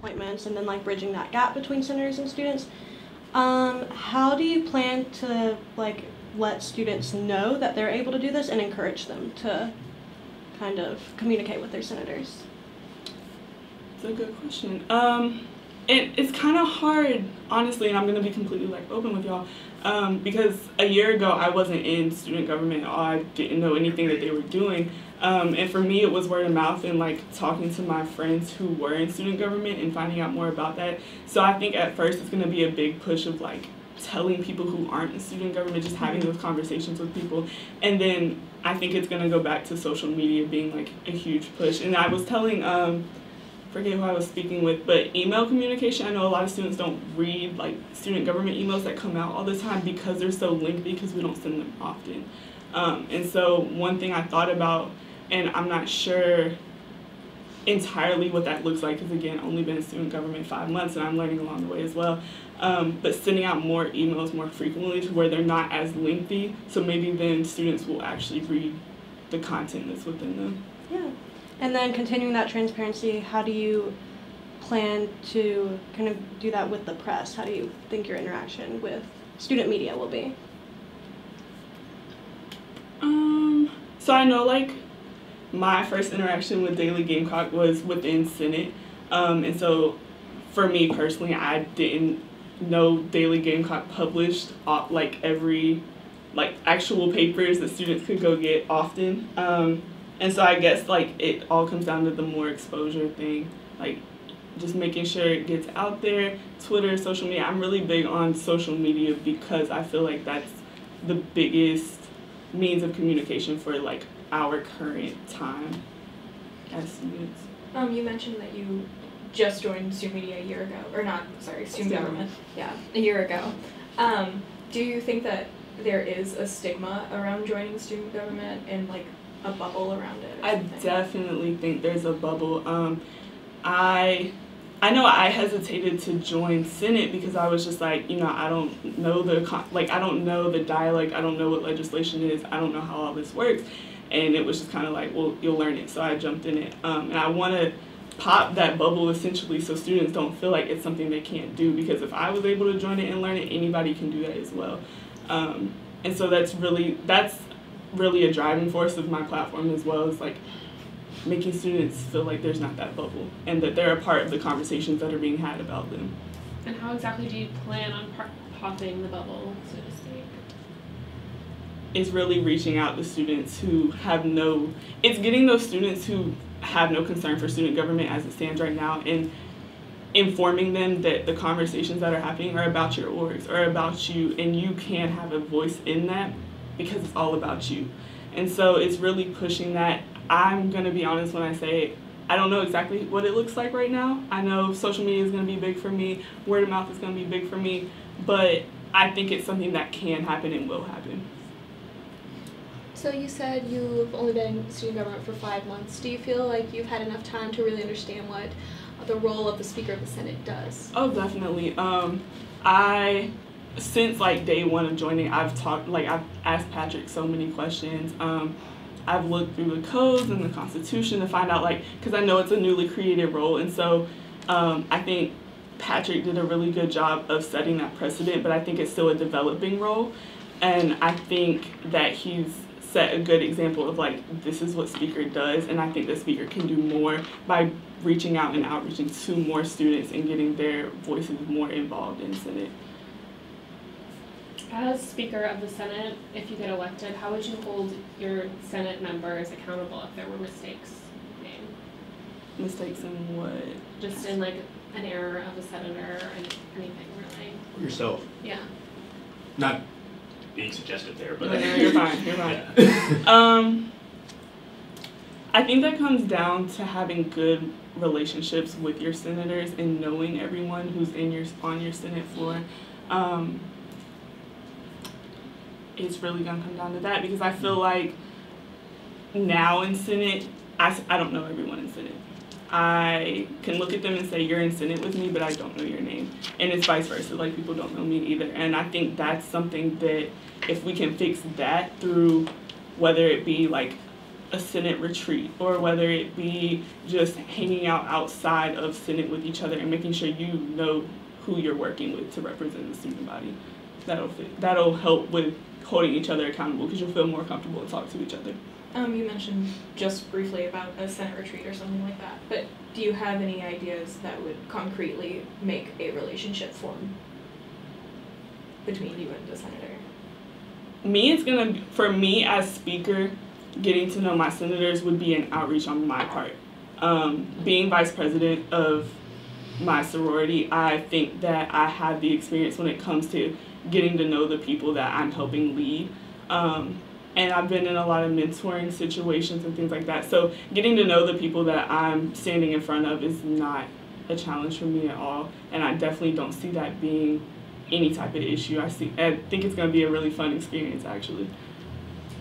appointments and then like bridging that gap between senators and students. How do you plan to like let students know that they're able to do this and encourage them to kind of communicate with their senators? That's a good question. It's kind of hard, honestly, and I'm going to be completely like open with y'all, because a year ago I wasn't in student government. I didn't know anything that they were doing. And for me, it was word of mouth and like talking to my friends who were in student government and finding out more about that. So I think at first it's going to be a big push of like telling people who aren't in student government, just having those conversations with people. And then I think it's going to go back to social media being like a huge push. And I was telling, forget who I was speaking with, but email communication, I know a lot of students don't read like student government emails that come out all the time because they're so lengthy because we don't send them often. And so one thing I thought about, and I'm not sure entirely what that looks like, because again, only been in student government 5 months and I'm learning along the way as well, but sending out more emails more frequently to where they're not as lengthy, so maybe then students will actually read the content that's within them. Yeah. And then continuing that transparency, how do you plan to kind of do that with the press? How do you think your interaction with student media will be? So I know like my first interaction with Daily Gamecock was within Senate. And so for me personally, I didn't know Daily Gamecock published like every like actual papers that students could go get often. And so I guess like it all comes down to the more exposure thing, like just making sure it gets out there. Twitter, social media. I'm really big on social media because I feel like that's the biggest means of communication for like our current time as students. You mentioned that you just joined student media a year ago, or not, sorry, student government. Yeah, a year ago. Do you think that there is a stigma around joining student government and like a bubble around it? I definitely think there's a bubble. I know I hesitated to join Senate because I was just like, you know, I don't know I don't know the dialect, I don't know what legislation is, I don't know how all this works, and it was just kind of like, well, you'll learn it, so I jumped in it, and I want to pop that bubble essentially so students don't feel like it's something they can't do, because if I was able to join it and learn it, anybody can do that as well, and so that's really a driving force of my platform as well, is like making students feel like there's not that bubble and that they're a part of the conversations that are being had about them. And how exactly do you plan on popping the bubble, so to speak? It's really reaching out to students who have it's getting those students who have no concern for student government as it stands right now and informing them that the conversations that are happening are about your orgs, are about you, and you can have a voice in that because it's all about you. And so it's really pushing that. I'm going to be honest when I say I don't know exactly what it looks like right now. I know social media is going to be big for me, word of mouth is going to be big for me, but I think it's something that can happen and will happen. So you said you've only been in student government for 5 months. Do you feel like you've had enough time to really understand what the role of the Speaker of the Senate does? Oh, definitely. Since like day one of joining, I've asked Patrick so many questions. I've looked through the codes and the Constitution to find out, because I know it's a newly created role, and so I think Patrick did a really good job of setting that precedent, but I think it's still a developing role, and I think that he's set a good example of this is what Speaker does, and I think the Speaker can do more by reaching out and outreaching to more students and getting their voices more involved in Senate. As Speaker of the Senate, if you get elected, how would you hold your Senate members accountable if there were mistakes made? Mistakes in what? Just in an error of a senator or anything really. Yourself. Yeah. Not being suggested there, but no, you're fine. You're fine. Yeah. I think that comes down to having good relationships with your senators and knowing everyone who's on your Senate floor. It's really going to come down to that, because I feel like now in Senate, I don't know everyone in Senate. I can look at them and say, you're in Senate with me, but I don't know your name. And it's vice versa, people don't know me either. And I think that's something that if we can fix that through whether it be a Senate retreat, or whether it be just hanging out outside of Senate with each other and making sure you know who you're working with to represent the student body. That'll help with holding each other accountable because you'll feel more comfortable to talk to each other. You mentioned just briefly about a Senate retreat or something like that, but do you have any ideas that would concretely make a relationship form between you and the senator? For me as speaker, getting to know my senators would be an outreach on my part. Being vice president of my sorority, I think that I have the experience when it comes to getting to know the people that I'm helping lead. And I've been in a lot of mentoring situations and things like that. So getting to know the people that I'm standing in front of is not a challenge for me at all. And I definitely don't see that being any type of issue. I think it's going to be a really fun experience, actually.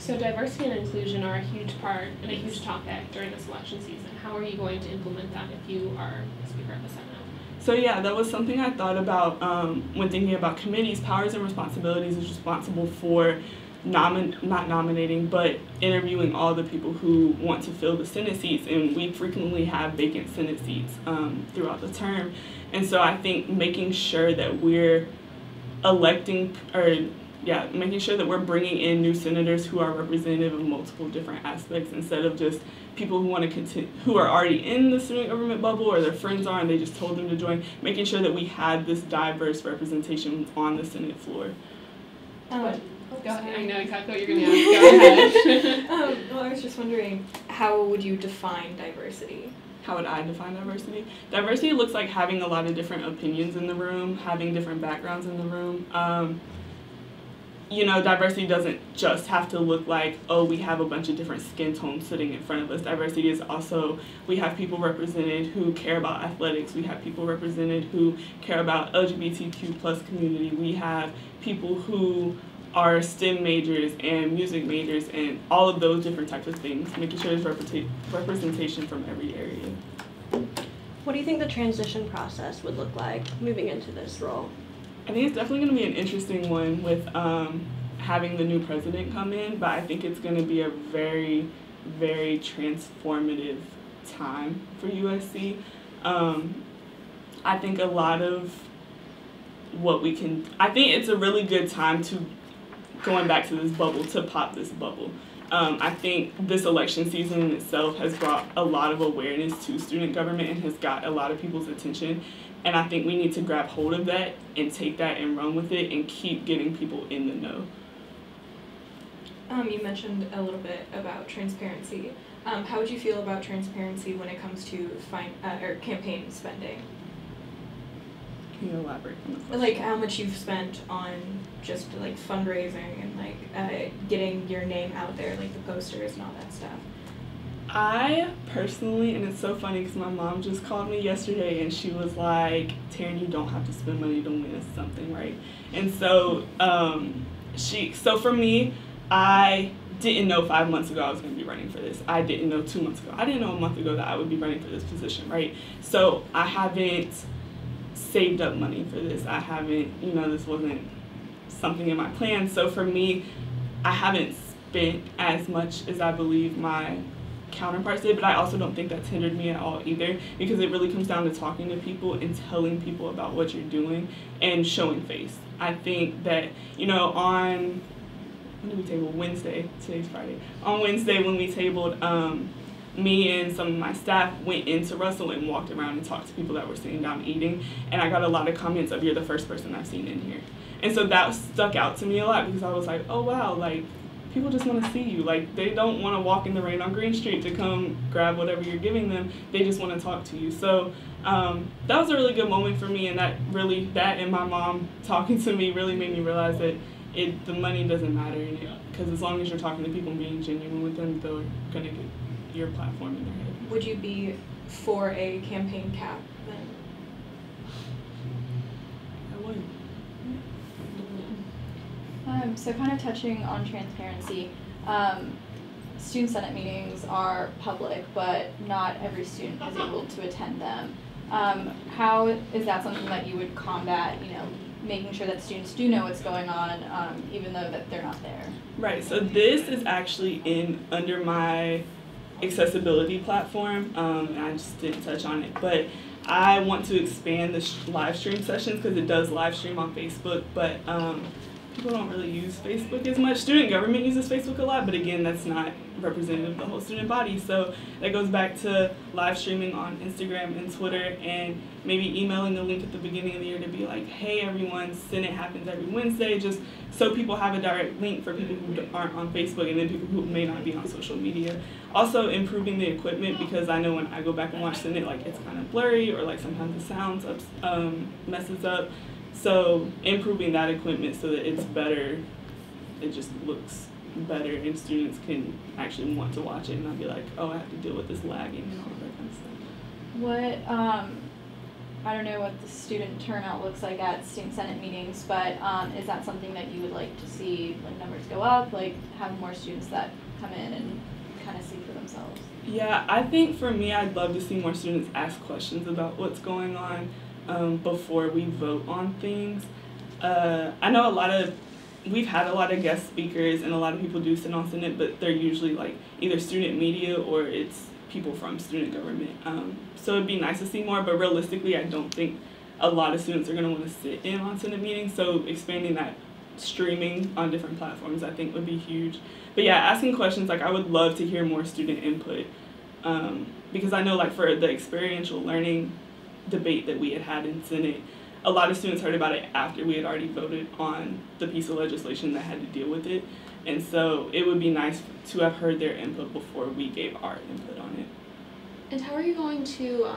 So diversity and inclusion are a huge part and a huge topic during this election season. How are you going to implement that if you are Speaker of the Senate? So yeah, that was something I thought about when thinking about committees. Powers and Responsibilities is responsible for not nominating, but interviewing all the people who want to fill the Senate seats, and we frequently have vacant Senate seats throughout the term. And so I think making sure that we're making sure that we're bringing in new senators who are representative of multiple different aspects instead of just people who want to who are already in the student government bubble or their friends are and they just told them to join, making sure that we had this diverse representation on the Senate floor. Go ahead. I know exactly what you're going to ask. Go ahead. Well, I was just wondering, how would you define diversity? How would I define diversity? Diversity looks like having a lot of different opinions in the room, having different backgrounds in the room. Diversity doesn't just have to look like, oh, we have a bunch of different skin tones sitting in front of us. Diversity is also, we have people represented who care about athletics. We have people represented who care about LGBTQ plus community. We have people who are STEM majors and music majors and all of those different types of things, making sure there's representation from every area. What do you think the transition process would look like moving into this role? I think it's definitely going to be an interesting one with having the new president come in, but I think it's going to be a very, very transformative time for USC. I think a lot of I think it's a really good time to, going back to this bubble, to pop this bubble. I think this election season in itself has brought a lot of awareness to student government and has got a lot of people's attention. And I think we need to grab hold of that and take that and run with it and keep getting people in the know. You mentioned a little bit about transparency. How would you feel about transparency when it comes to campaign spending? Can you elaborate on the question? Like how much you've spent on just like fundraising and getting your name out there, like the posters and all that stuff. I personally, and it's so funny because my mom just called me yesterday and she was like, Taryn, you don't have to spend money to win us something, right? And so so for me, I didn't know 5 months ago I was going to be running for this. I didn't know 2 months ago. I didn't know a month ago that I would be running for this position, right? So I haven't saved up money for this. I haven't, this wasn't something in my plan. So for me, I haven't spent as much as I believe my counterparts did, but I also don't think that's hindered me at all either, because it really comes down to talking to people and telling people about what you're doing and showing face. I think that, on, when did we table? Wednesday. Today's Friday. On Wednesday when we tabled, me and some of my staff went into Russell and walked around and talked to people that were sitting down eating, and I got a lot of comments of, you're the first person I've seen in here. And so that stuck out to me a lot because I was like, oh wow, like, people just want to see you. Like, they don't want to walk in the rain on Green Street to come grab whatever you're giving them. They just want to talk to you. So that was a really good moment for me, and that and my mom talking to me really made me realize that the money doesn't matter, because as long as you're talking to people and being genuine with them, they're going to get your platform in their head. Would you be for a campaign cap then? I would. So kind of touching on transparency, student senate meetings are public, but not every student is able to attend them. How is that something that you would combat, making sure that students do know what's going on, even though that they're not there? Right, so this is actually under my accessibility platform, and I just didn't touch on it, but I want to expand the live stream sessions because it does live stream on Facebook, but people don't really use Facebook as much. Student government uses Facebook a lot, but again, that's not representative of the whole student body. So that goes back to live streaming on Instagram and Twitter, and maybe emailing a link at the beginning of the year to be like, hey everyone, Senate happens every Wednesday, just so people have a direct link for people who aren't on Facebook and then people who may not be on social media. Also improving the equipment, because I know when I go back and watch Senate, like it's kind of blurry, or like sometimes the sounds messes up. So improving that equipment so that it's better, it just looks better, and students can actually want to watch it and not be like, oh, I have to deal with this lagging and all that kind of stuff. What, I don't know what the student turnout looks like at student senate meetings, but is that something that you would like to see, like, numbers go up, like have more students that come in and kind of see for themselves? Yeah, I think for me, I'd love to see more students ask questions about what's going on before we vote on things. I know we've had a lot of guest speakers, and a lot of people do sit on Senate, but they're usually like either student media or it's people from student government. So it'd be nice to see more, but realistically, I don't think a lot of students are going to want to sit in on Senate meetings. So expanding that streaming on different platforms, I think would be huge. But yeah, asking questions, like I would love to hear more student input, because I know like for the experiential learning debate that we had in Senate, a lot of students heard about it after we had already voted on the piece of legislation that had to deal with it. And so it would be nice to have heard their input before we gave our input on it. And how are you going to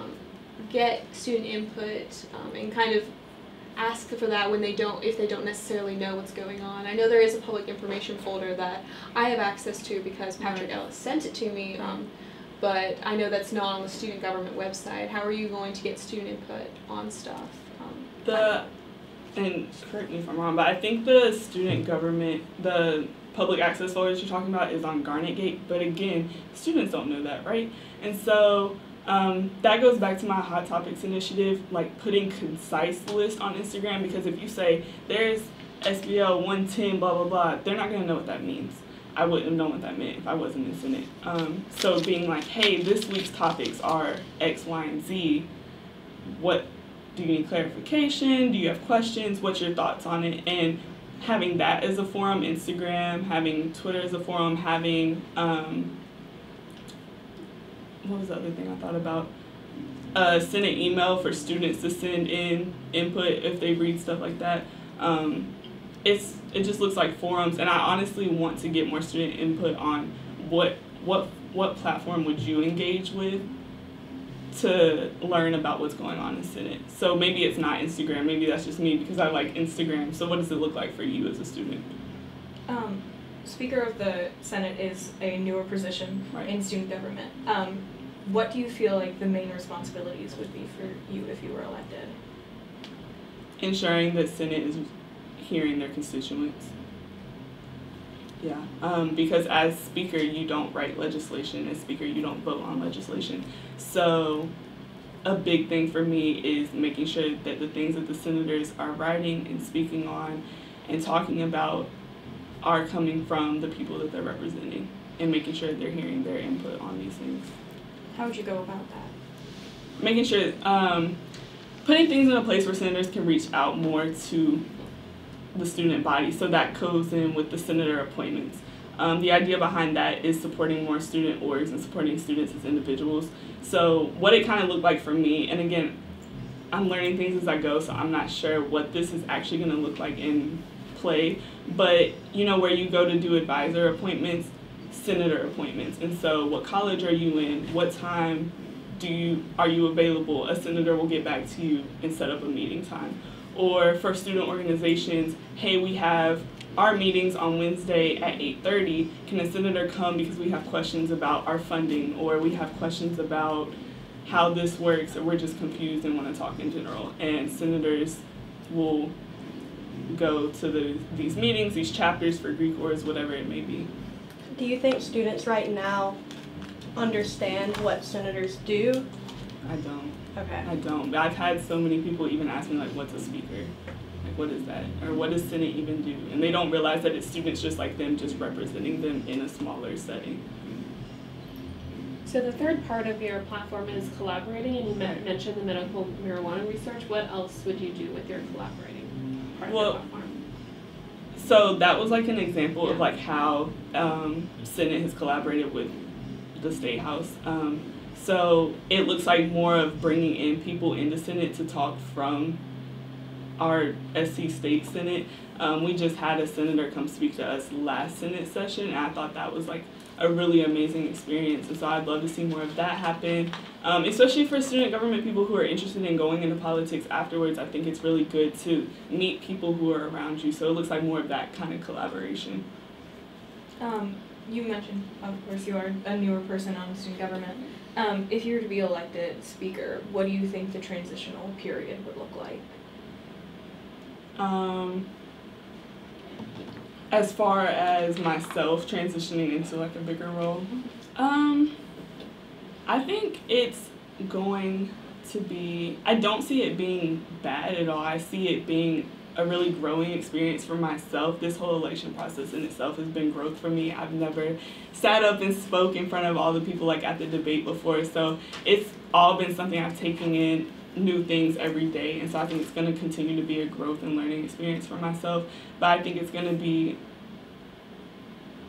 get student input and kind of ask for that when if they don't necessarily know what's going on? I know there is a public information folder that I have access to because Patrick Ellis sent it to me, but I know that's not on the student government website. How are you going to get student input on stuff? And correct me if I'm wrong, but I think the student government, the public access folder that you're talking about is on Garnet Gate, but again, students don't know that, right? And so that goes back to my Hot Topics initiative, like putting concise lists on Instagram, because if you say there's SBL 110, blah, blah, blah, they're not gonna know what that means. I wouldn't have known what that meant if I wasn't in Senate. So being like, hey, this week's topics are X, Y, and Z, what do you need clarification? Do you have questions? What's your thoughts on it? And having that as a forum, Instagram, having Twitter as a forum, having, what was the other thing I thought about? Send an email for students to send in input if they read stuff like that. It just looks like forums, and I honestly want to get more student input on what platform would you engage with to learn about what's going on in Senate. So maybe it's not Instagram, maybe that's just me because I like Instagram. So what does it look like for you as a student? Speaker of the Senate is a newer position in student government. What do you feel like the main responsibilities would be for you if you were elected? Ensuring that Senate is hearing their constituents. Yeah, because as Speaker, you don't write legislation. As Speaker, you don't vote on legislation. So a big thing for me is making sure that the things that the senators are writing and speaking on and talking about are coming from the people that they're representing, and making sure they're hearing their input on these things. How would you go about that? Making sure, putting things in a place where senators can reach out more to the student body, so that goes in with the senator appointments. The idea behind that is supporting more student orgs and supporting students as individuals. So what it kind of looked like for me, and again, I'm learning things as I go, so I'm not sure what this is actually going to look like in play, but you know, where you go to do advisor appointments, senator appointments, and so what college are you in, what time are you available, a senator will get back to you and set up a meeting time. Or for student organizations, hey, we have our meetings on Wednesday at 8:30. Can a senator come because we have questions about our funding, or we have questions about how this works, or we're just confused and want to talk in general. And senators will go to these meetings, these chapters for Greek words, whatever it may be. Do you think students right now understand what senators do? I don't. Okay. I don't. But I've had so many people even ask me, like, what's a speaker? Like, what is that? Or what does Senate even do? And they don't realize that it's students just like them, just representing them in a smaller setting. So the third part of your platform is collaborating, and you mentioned the medical marijuana research. What else would you do with your collaborating part of your platform? So that was like an example of like how Senate has collaborated with the State House. So it looks like more of bringing in people in the Senate to talk from our SC State Senate. We just had a senator come speak to us last Senate session, and I thought that was like a really amazing experience, and so I'd love to see more of that happen, especially for student government people who are interested in going into politics afterwards. I think it's really good to meet people who are around you, so it looks like more of that kind of collaboration. You mentioned, of course, you are a newer person on student government. If you were to be elected speaker, what do you think the transitional period would look like? As far as myself transitioning into like a bigger role, I think it's going to be, I don't see it being bad at all. I see it being a really growing experience for myself. This whole election process in itself has been growth for me. I've never sat up and spoke in front of all the people like at the debate before, so it's all been something I've taken in, new things every day, and so I think it's going to continue to be a growth and learning experience for myself, but I think it's going to be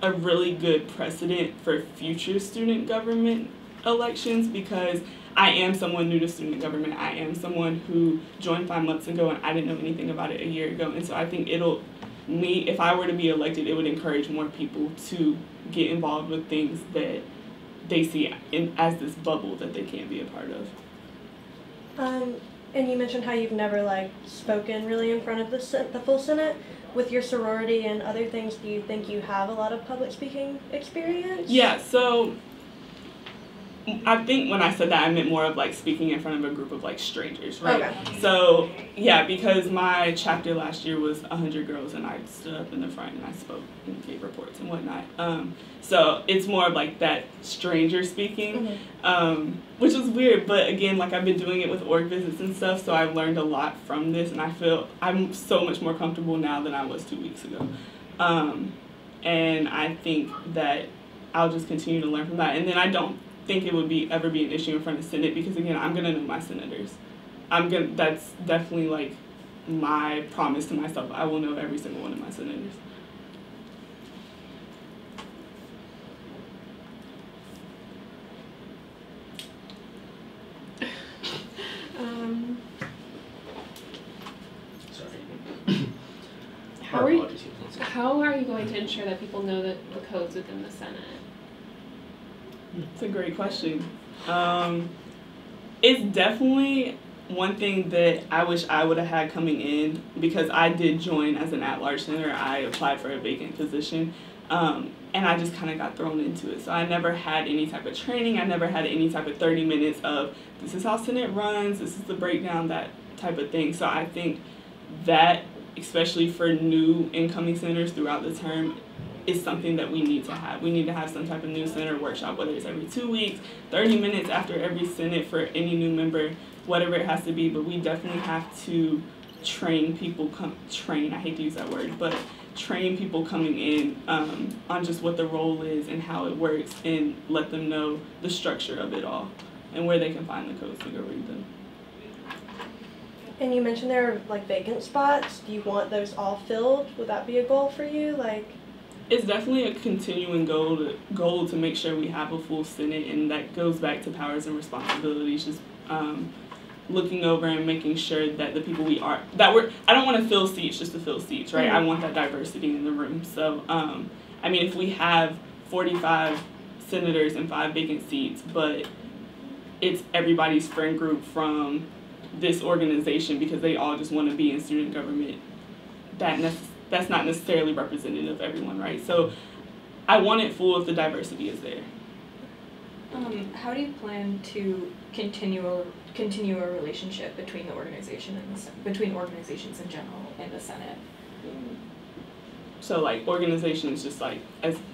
a really good precedent for future student government elections, because I am someone new to student government. I am someone who joined 5 months ago and I didn't know anything about it a year ago, and so I think if I were to be elected, it would encourage more people to get involved with things that they see as this bubble that they can't be a part of. And you mentioned how you've never like spoken really in front of the full Senate. With your sorority and other things, do you think you have a lot of public speaking experience? Yeah, so I think when I said that, I meant more of like speaking in front of a group of like strangers, right? Okay. So yeah, because my chapter last year was 100 girls, and I stood up in the front and I spoke and gave reports and whatnot. So it's more of like that stranger speaking, which is weird, but again, like I've been doing it with org visits and stuff, so I've learned a lot from this, and I feel I'm so much more comfortable now than I was 2 weeks ago. And I think that I'll just continue to learn from that, and then I don't think it would ever be an issue in front of Senate, because again, I'm gonna know my senators. That's definitely like my promise to myself. I will know every single one of my senators. How are you going to ensure that people know the codes within the Senate? It's a great question. It's definitely one thing that I wish I would have had coming in, because I did join as an at-large senator. I applied for a vacant position, and I just kind of got thrown into it. So I never had any type of training. I never had any type of 30 minutes of, this is how Senate runs, this is the breakdown, that type of thing. So I think that, especially for new incoming senators throughout the term, is something that we need to have. We need to have some type of new senator workshop, whether it's every 2 weeks, 30 minutes after every Senate for any new member, whatever it has to be. But we definitely have to train people, I hate to use that word, but train people coming in on just what the role is and how it works, and let them know the structure of it all and where they can find the codes to go read them. And you mentioned there are like vacant spots. Do you want those all filled? Would that be a goal for you? It's definitely a continuing goal to make sure we have a full Senate, and that goes back to powers and responsibilities, just looking over and making sure that the people I don't want to fill seats just to fill seats, right? I want that diversity in the room. So, I mean, if we have 45 senators and 5 vacant seats, but it's everybody's friend group from this organization because they all just want to be in student government, that's not necessarily representative of everyone, right? So I want it full if the diversity is there. How do you plan to continue a relationship between the organization and between organizations in general and the Senate? So like organizations, just like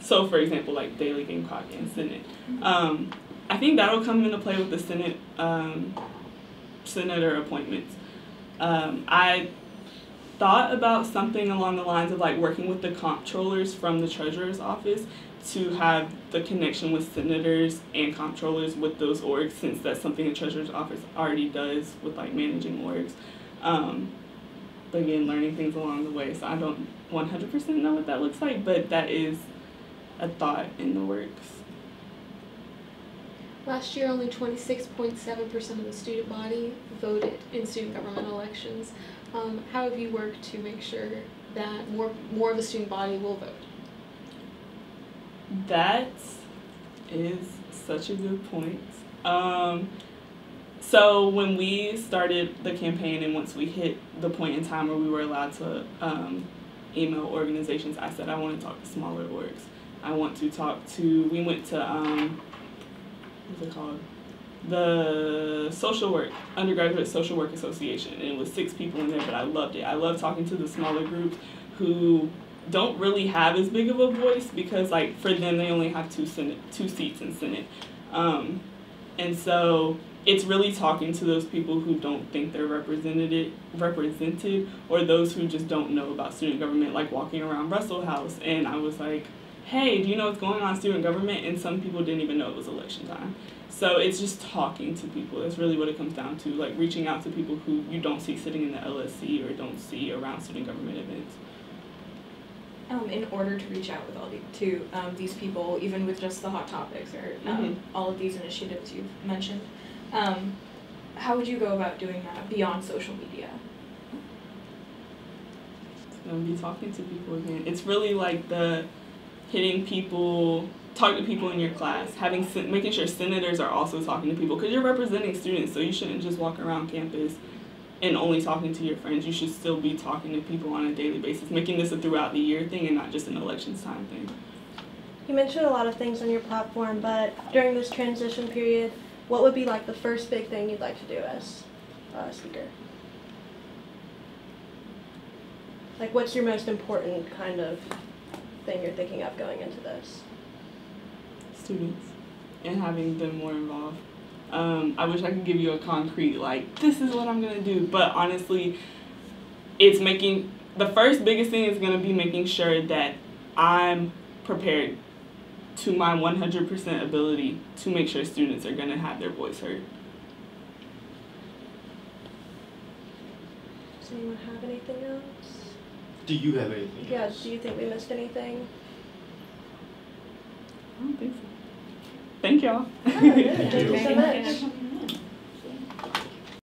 so for example, like Daily Gamecock and Senate. I think that'll come into play with the Senate senator appointments. thought about something along the lines of like working with the comptrollers from the treasurer's office to have the connection with senators and comptrollers with those orgs, since that's something the treasurer's office already does with like managing orgs. But again, learning things along the way. So I don't 100% know what that looks like, but that is a thought in the works. Last year, only 26.7% of the student body voted in student government elections. How have you worked to make sure that more of the student body will vote? That is such a good point. So when we started the campaign and once we hit the point in time where we were allowed to email organizations, I said I want to talk to smaller orgs. I want to talk to, we went to, what's it called? The social work, undergraduate social work association, and it was 6 people in there, but I loved it. I love talking to the smaller groups who don't really have as big of a voice because like for them they only have 2 seats in Senate. And so it's really talking to those people who don't think they're represented, or those who just don't know about student government, like walking around Russell House. And I was like, hey, do you know what's going on in student government? And some people didn't even know it was election time. So it's just talking to people. That's really what it comes down to, like reaching out to people who you don't see sitting in the LSC or don't see around student government events. In order to reach out with all these people, even with just the hot topics or all of these initiatives you've mentioned, how would you go about doing that beyond social media? It's gonna be talking to people again. It's really like the hitting people, talk to people in your class, making sure senators are also talking to people, because you're representing students, so you shouldn't just walk around campus and only talking to your friends. You should still be talking to people on a daily basis, making this a throughout the year thing and not just an elections time thing. You mentioned a lot of things on your platform, but during this transition period, what would be like the first big thing you'd like to do as a speaker? Like what's your most important kind of thing you're thinking of going into this? Students and having them more involved. I wish I could give you a concrete, like, this is what I'm going to do. But honestly, it's the first biggest thing is going to be making sure that I'm prepared to my 100% ability to make sure students are going to have their voice heard. Does anyone have anything else? Do you have anything else? Yeah, do you think we missed anything? I don't think so. Thank y'all. Thank you so much.